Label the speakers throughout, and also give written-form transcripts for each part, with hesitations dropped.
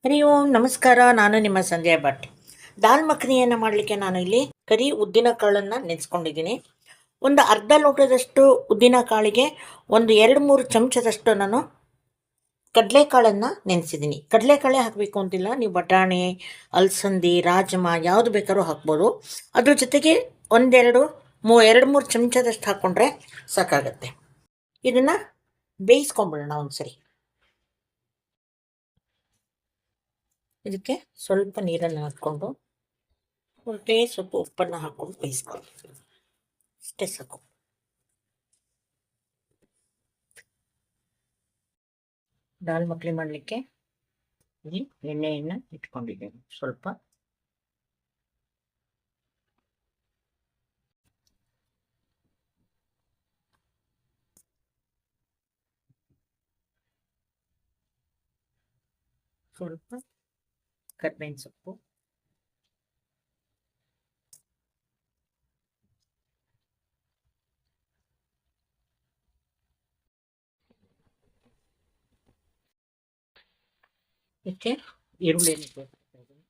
Speaker 1: ಹರಿ ಓಂ ನಮಸ್ಕಾರ. ನಾನು ನಿಮ್ಮ ಸಂಧ್ಯಾ ಭಟ್. ದಾಲ್ ಮಖನಿಯನ್ನು ಮಾಡಲಿಕ್ಕೆ ನಾನು ಇಲ್ಲಿ ಕರಿ ಉದ್ದಿನ ಕಾಳನ್ನು ನೆನೆಸ್ಕೊಂಡಿದ್ದೀನಿ. ಒಂದು ಅರ್ಧ ಲೋಟದಷ್ಟು ಉದ್ದಿನ ಕಾಳಿಗೆ ಒಂದು 2-3 ಚಮಚದಷ್ಟು ನಾನು ಕಡಲೆಕಾಳನ್ನು ನೆನೆಸಿದ್ದೀನಿ. ಕಡಲೆಕಾಳೆ ಹಾಕಬೇಕು ಅಂತಿಲ್ಲ, ನೀವು ಬಟಾಣಿ, ಅಲಸಂದಿ, ರಾಜಮಾ ಯಾವುದು ಬೇಕಾದ್ರೂ ಹಾಕ್ಬೋದು. ಅದ್ರ ಜೊತೆಗೆ 2-3 ಚಮಚದಷ್ಟು ಹಾಕ್ಕೊಂಡ್ರೆ ಸಾಕಾಗತ್ತೆ. ಇದನ್ನು ಬೇಯಿಸ್ಕೊಂಬಿಡೋಣ ಒಂದ್ಸರಿ. ಇದಕ್ಕೆ ಸ್ವಲ್ಪ ನೀರನ್ನು ಹಾಕ್ಕೊಂಡು ಸ್ವಲ್ಪ ಉಪ್ಪನ್ನು ಹಾಕ್ಕೊಂಡು ಬೇಯಿಸ್ಕೊಳ್ಳಿ. ಅಷ್ಟೇ ಸಾಕು. ದಾಲ್ ಮಖನಿ ಮಾಡಲಿಕ್ಕೆ ಇಲ್ಲಿ ಎಣ್ಣೆಯನ್ನು ಇಟ್ಕೊಂಡಿದ್ದೇನೆ. ಸ್ವಲ್ಪ ಕರಿಬೇವಿನ ಸೊಪ್ಪು, ಇದಕ್ಕೆ ಈರುಳ್ಳಿಯನ್ನು ಸೇರಿಸ್ತಾ ಇದ್ದೀನಿ.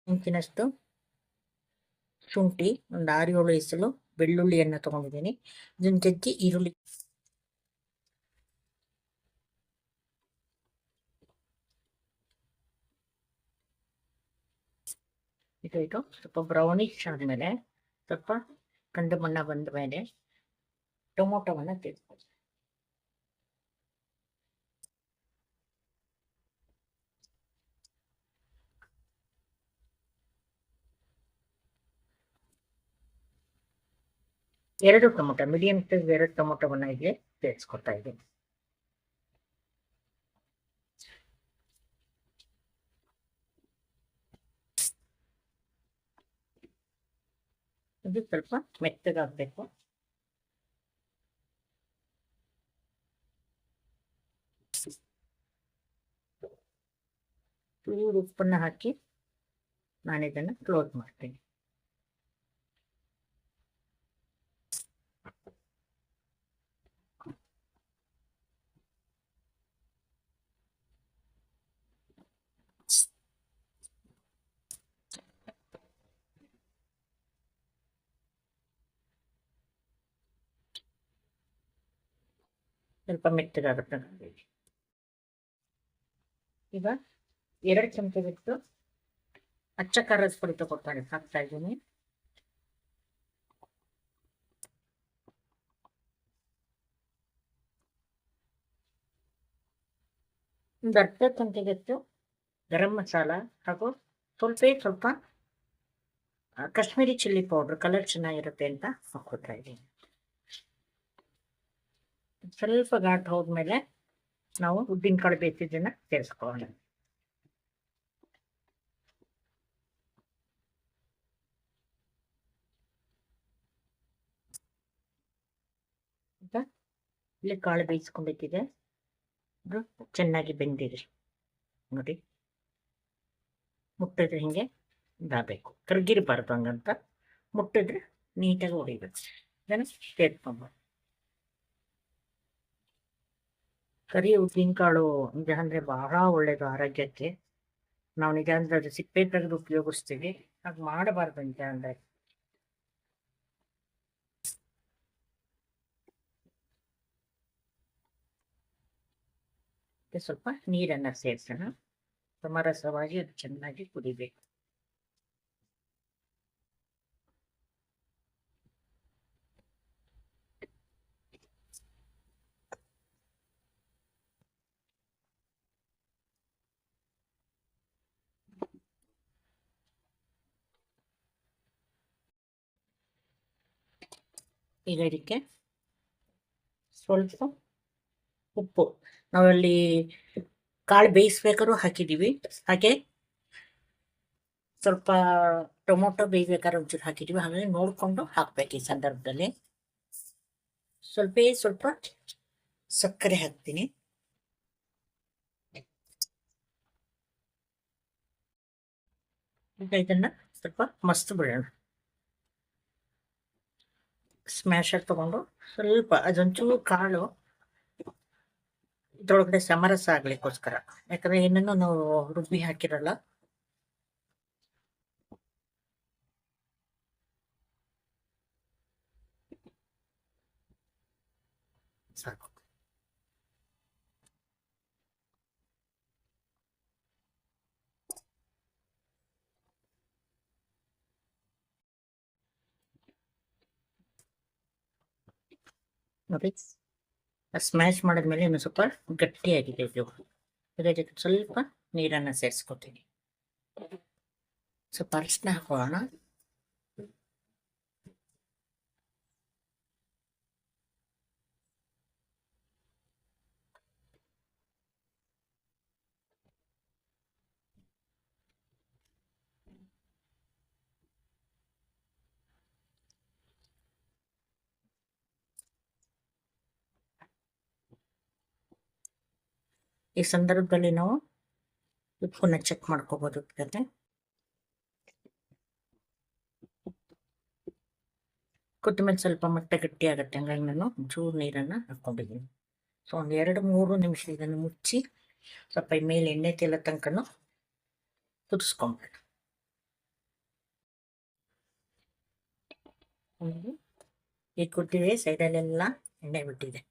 Speaker 1: ಇಂಚಿನಷ್ಟು ಶುಂಠಿ, ಒಂದು 6-7 ಎಸಳು ಬೆಳ್ಳುಳ್ಳಿಯನ್ನು ತೊಗೊಂಡಿದ್ದೀನಿ. ಇದನ್ನು ಜಜ್ಜಿ ಈರುಳ್ಳಿ ಇಟ್ಟು ಸ್ವಲ್ಪ ಬ್ರೌನಿಶ್ ಆದಮೇಲೆ, ಸ್ವಲ್ಪ ಕಂದು ಬಣ್ಣ ಬಂದ ಮೇಲೆ ಟೊಮೊಟೊವನ್ನು ತೆಗೆದುಕೊಳ್ಳಿ. ಮೀಡಿಯಂ ಸೈಜ್ 2 ಟೊಮೊಟೊವನ್ನು ಇಲ್ಲಿ ಸೇರಿಸ್ಕೊತಾ ಇದ್ದೀನಿ. ಇದು ಸ್ವಲ್ಪ ಮೆತ್ತಗಾಗಬೇಕು. ಚೂರು ಉಪ್ಪನ್ನು ಹಾಕಿ ನಾನು ಇದನ್ನು ಕ್ಲೋಸ್ ಮಾಡ್ತೀನಿ. ಸ್ವಲ್ಪ ಮೆತ್ತಗಾಗುತ್ತೆ. ಈಗ 2 ಚಮಚ ಬಿಟ್ಟು ಅಚ್ಚ ಖಾರದ ಪುಡಿ ಹಾಕ್ತಾ ಇದ್ದೀನಿ. ಒಂದು ಅರ್ಧ ಚಮಚದಷ್ಟು ಗರಂ ಮಸಾಲ ಹಾಗೂ ಸ್ವಲ್ಪ ಕಾಶ್ಮೀರಿ ಚಿಲ್ಲಿ ಪೌಡ್ರ್, ಕಲರ್ ಚೆನ್ನಾಗಿರುತ್ತೆ ಅಂತ ಹಾಕ್ಕೊತಾ ಇದ್ದೀನಿ. ಸ್ವಲ್ಪ ಘಾಟ್ ಹೋದ್ಮೇಲೆ ನಾವು ಉದ್ದಿನಕಾಳು ಬೇಯಿಸಿದ್ದನ್ನು ಸೇರಿಸ್ಕೊಳ್ಳೋಣ. ಇಲ್ಲಿ ಕಾಳು ಬೇಯಿಸ್ಕೊಂಡಿದ್ದಿದೆ, ಅದು ಚೆನ್ನಾಗಿ ಬೆಂದಿದೆ ನೋಡಿ. ಮುಟ್ಟಿದ್ರೆ ಹಿಂಗೆ ಇದಾಗಬೇಕು, ಕರಗಿರಬಾರ್ದು. ಹಂಗಂತ ಮುಟ್ಟಿದ್ರೆ ನೀಟಾಗಿ ಹೊಡಿಬೇಕು. ಇದನ್ನು ಸೇರ್ಕೊಂಬೋದು. ಕರಿ ಉದ್ದಿನಕಾಳು ನಿಜ ಅಂದರೆ ಬಹಳ ಒಳ್ಳೆಯದು ಆರೋಗ್ಯಕ್ಕೆ. ನಾವು ನಿಜ ಅಂದರೆ ಅದು ಸಿಪ್ಪೆ ತೆಗೆದು ಉಪಯೋಗಿಸ್ತೀವಿ, ಹಾಗೆ ಮಾಡಬಾರ್ದು ನಿಜ ಅಂದರೆ. ಸ್ವಲ್ಪ ನೀರನ್ನು ಸೇರಿಸೋಣ. ಸಮರಸವಾಗಿ ಅದು ಚೆನ್ನಾಗಿ ಕುದಿಬೇಕು. ಈಗ ಇದಕ್ಕೆ ಸ್ವಲ್ಪ ಉಪ್ಪು, ನಾವಲ್ಲಿ ಕಾಳು ಬೇಯಿಸ್ಬೇಕಾದ್ರೂ ಹಾಕಿದ್ದೀವಿ, ಹಾಗೆ ಸ್ವಲ್ಪ ಟೊಮೊಟೊ ಬೇಯಿಸ್ಬೇಕಾದ್ರೆ ಒಂಚೂರು ಹಾಕಿದ್ದೀವಿ. ಹಾಗಾಗಿ ನೋಡಿಕೊಂಡು ಹಾಕ್ಬೇಕು ಈ ಸಂದರ್ಭದಲ್ಲಿ. ಸ್ವಲ್ಪ ಸಕ್ಕರೆ ಹಾಕ್ತೀನಿ. ಈಗ ಇದನ್ನ ಸ್ವಲ್ಪ ಮಸ್ತ್ ಬಿಡೋಣ. ಸ್ಮ್ಯಾಶರ್ ತಗೊಂಡು ಸ್ವಲ್ಪ ಅದೊಂಚೂರು ಕಾಳು ಇದ್ರೊಳಗಡೆ ಸಮರಸ ಆಗ್ಲಿಕ್ಕೋಸ್ಕರ, ಯಾಕಂದ್ರೆ ಏನನ್ನು ನಾವು ರುಬ್ಬಿ ಹಾಕಿರಲ್ಲ. ಸಾಕು. ನೋಡಿ, ಸ್ಮ್ಯಾಶ್ ಮಾಡಿದ್ಮೇಲೆ ಇನ್ನು ಸ್ವಲ್ಪ ಗಟ್ಟಿಯಾಗಿದೆ ಇದು. ಇದಕ್ಕೆ ಸ್ವಲ್ಪ ನೀರನ್ನು ಸೇರಿಸ್ಕೊತೀನಿ. ಸ್ವಲ್ಪ ಅರಿಶಿನ ಹಾಕೋಣ. ಈ ಸಂದರ್ಭದಲ್ಲಿ ನಾವು ಉಪ್ಪನ್ನ ಚೆಕ್ ಮಾಡ್ಕೋಬಹುದು. ಕೊತ್ತಂಬರಿ ಸ್ವಲ್ಪ ಮತ್ತೆ ಗಟ್ಟಿ ಆಗುತ್ತೆ, ಹಂಗಾಗಿ ನಾನು ಚೂರು ನೀರನ್ನು ಹಾಕೊಂಡಿದ್ದೀನಿ. ಸೊ ಒಂದು 2-3 ನಿಮಿಷ ಇದನ್ನು ಮುಚ್ಚಿ ಸ್ವಲ್ಪ ಮೇಲೆ ಎಣ್ಣೆ ತೆಲ ತನಕನು ಕುದಿಸ್ಕೊಂಬೇಡ. ಈಗ ಕುದ್ದಿದೆ, ಸೈಡಲ್ಲೆಲ್ಲ ಎಣ್ಣೆ ಬಿಟ್ಟಿದೆ.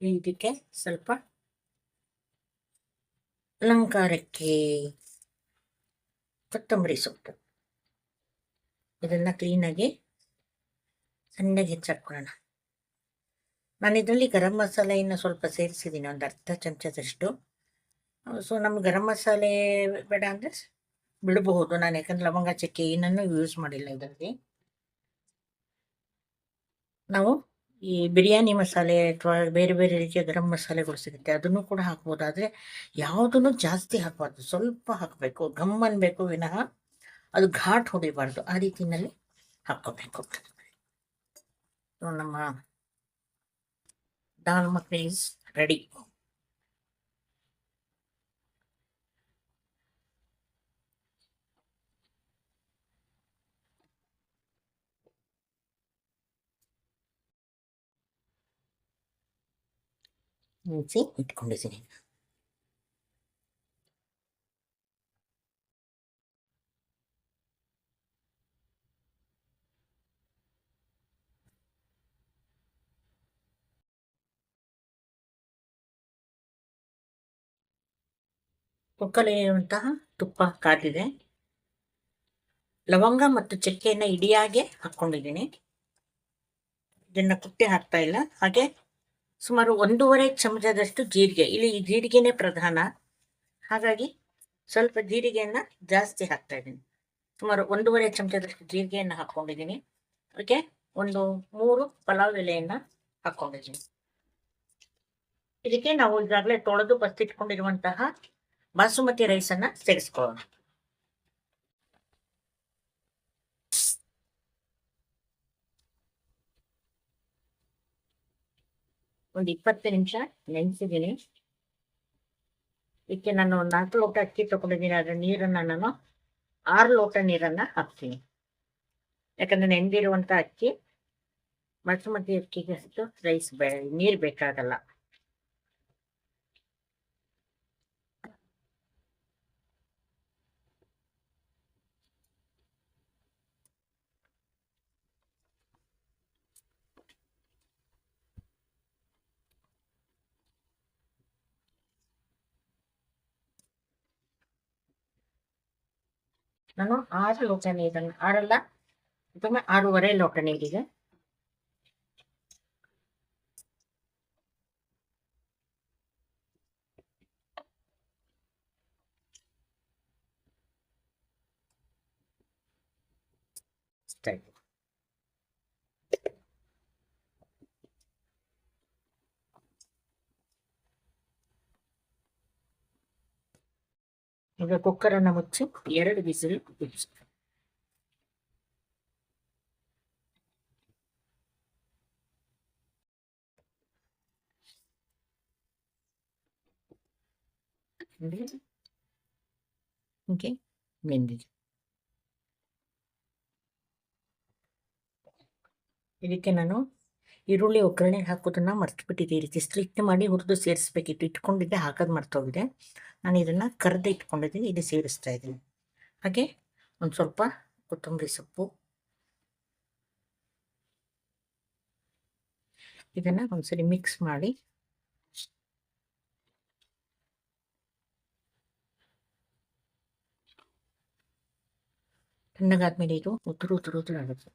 Speaker 1: ಇದಕ್ಕೆ ಸ್ವಲ್ಪ ಅಲಂಕಾರಕ್ಕೆ ಕೊತ್ತಂಬರಿ ಸೊಪ್ಪು, ಇದನ್ನ ಕ್ಲೀನಾಗಿ ಸಣ್ಣಗೆ ಹೆಚ್ಚಾಕೊಳ್ಳೋಣ. ನಾನು ಇದರಲ್ಲಿ ಗರಂ ಮಸಾಲೆಯನ್ನು ಸ್ವಲ್ಪ ಸೇರಿಸಿದ್ದೀನಿ, ಒಂದು ಅರ್ಧ ಚಮಚದಷ್ಟು. ಸೊ ನಮ್ಗೆ ಗರಂ ಮಸಾಲೆ ಬೇಡ ಅಂದರೆ ಬಿಡಬಹುದು. ನಾನು ಯಾಕಂದ್ರೆ ಲವಂಗ ಚಕ್ಕೆ ಏನನ್ನು ಯೂಸ್ ಮಾಡಿಲ್ಲ ಇದರಲ್ಲಿ. ನಾವು ಈ ಬಿರಿಯಾನಿ ಮಸಾಲೆ ಅಥವಾ ಬೇರೆ ಬೇರೆ ರೀತಿಯ ಗರಂ ಮಸಾಲೆಗಳು ಸಿಗುತ್ತೆ, ಅದನ್ನು ಕೂಡ ಹಾಕ್ಬೋದು. ಆದರೆ ಯಾವುದನ್ನು ಜಾಸ್ತಿ ಹಾಕಬಾರ್ದು, ಸ್ವಲ್ಪ ಹಾಕಬೇಕು. ಘಮ್ ಅನ್ಬೇಕು ವಿನಃ ಅದು ಘಾಟ್ ಹೊಡಿಬಾರ್ದು, ಆ ರೀತಿಯಲ್ಲಿ ಹಾಕ್ಕೋಬೇಕು. ನಮ್ಮ ದಾಲ್ ಮಖನಿ ಇಸ್ ರೆಡಿ. ಮುಚ್ಚಿ ಇಟ್ಕೊಂಡಿದ್ದೀನಿ. ಕುಕ್ಕರಲ್ಲಿರುವಂತಹ ತುಪ್ಪ ಕಾದಿದೆ. ಲವಂಗ ಮತ್ತು ಚಕ್ಕೆಯನ್ನು ಇಡಿಯಾಗೆ ಹಾಕ್ಕೊಂಡಿದ್ದೀನಿ, ಇದನ್ನ ಕುಟ್ಟಿ ಹಾಕ್ತಾ ಇಲ್ಲ. ಹಾಗೆ ಸುಮಾರು 1.5 ಚಮಚದಷ್ಟು ಜೀರಿಗೆ, ಇಲ್ಲಿ ಈ ಜೀರಿಗೆನೇ ಪ್ರಧಾನ, ಹಾಗಾಗಿ ಸ್ವಲ್ಪ ಜೀರಿಗೆಯನ್ನು ಜಾಸ್ತಿ ಹಾಕ್ತಾ ಇದ್ದೀನಿ. ಸುಮಾರು 1.5 ಚಮಚದಷ್ಟು ಜೀರಿಗೆಯನ್ನು ಹಾಕ್ಕೊಂಡಿದ್ದೀನಿ. ಅದಕ್ಕೆ ಒಂದು 3 ಪಲಾವ್ ಎಲೆಯನ್ನು ಹಾಕ್ಕೊಂಡಿದ್ದೀನಿ. ಇದಕ್ಕೆ ನಾವು ಈಗಾಗಲೇ ತೊಳೆದು ಬಸ್ತಿಟ್ಕೊಂಡಿರುವಂತಹ ಬಾಸುಮತಿ ರೈಸನ್ನು ಸೇರಿಸ್ಕೊಳ್ಳೋಣ. ಒಂದು 20 ನಿಮಿಷ ನೆನೆಸಿದ್ದೀನಿ. ಇದಕ್ಕೆ ನಾನು 4 ಲೋಟ ಅಕ್ಕಿ ತಗೊಂಡಿದ್ದೀನಿ, ಅದರ ನೀರನ್ನು ನಾನು 6 ಲೋಟ ನೀರನ್ನು ಹಾಕ್ತೀನಿ. ಯಾಕಂದರೆ ನೆಂದಿರುವಂಥ ಅಕ್ಕಿ, ಬಾಸುಮತಿ ಅಕ್ಕಿಗೆ ಅಷ್ಟು ರೈಸ್ ನೀರು ಬೇಕಾಗಲ್ಲ. ನಾನು 6 ಲೋಟ ನೀರನ್ನು, 6 ಅಲ್ಲ ಅಥವಾ 6.5 ಲೋಟ ನೀರಿಗೆ ಈಗ ಕುಕ್ಕರನ್ನು ಮುಚ್ಚಿ 2 ವಿಸಿಲ್ ಬಿಡಿಸಿ. ಹೀಗೆ ಬೆಂದಿದೆ. ಇದಕ್ಕೆ ನಾನು ಈರುಳ್ಳಿ ಒಗ್ಗರಣೆಗೆ ಹಾಕೋದನ್ನು ಮರ್ತುಬಿಟ್ಟಿದ್ದೆ. ಈ ರೀತಿ ಸ್ಲಿಟ್ ಮಾಡಿ ಹುರಿದು ಸೇರಿಸ್ಬೇಕಿತ್ತು. ಇಟ್ಕೊಂಡಿದ್ದೆ, ಹಾಕೋದು ಮರ್ತೋಗಿದೆ. ನಾನು ಇದನ್ನು ಕರೆದು ಇಟ್ಕೊಂಡಿದ್ದೀನಿ, ಇದು ಸೇರಿಸ್ತಾ ಇದ್ದೀನಿ. ಹಾಗೆ ಒಂದು ಸ್ವಲ್ಪ ಕೊತ್ತಂಬರಿ ಸೊಪ್ಪು, ಇದನ್ನು ಒಂದ್ಸರಿ ಮಿಕ್ಸ್ ಮಾಡಿ ತಣ್ಣಗಾದ್ಮೇಲೆ ಇದು ಉದುರು ಆಗುತ್ತೆ.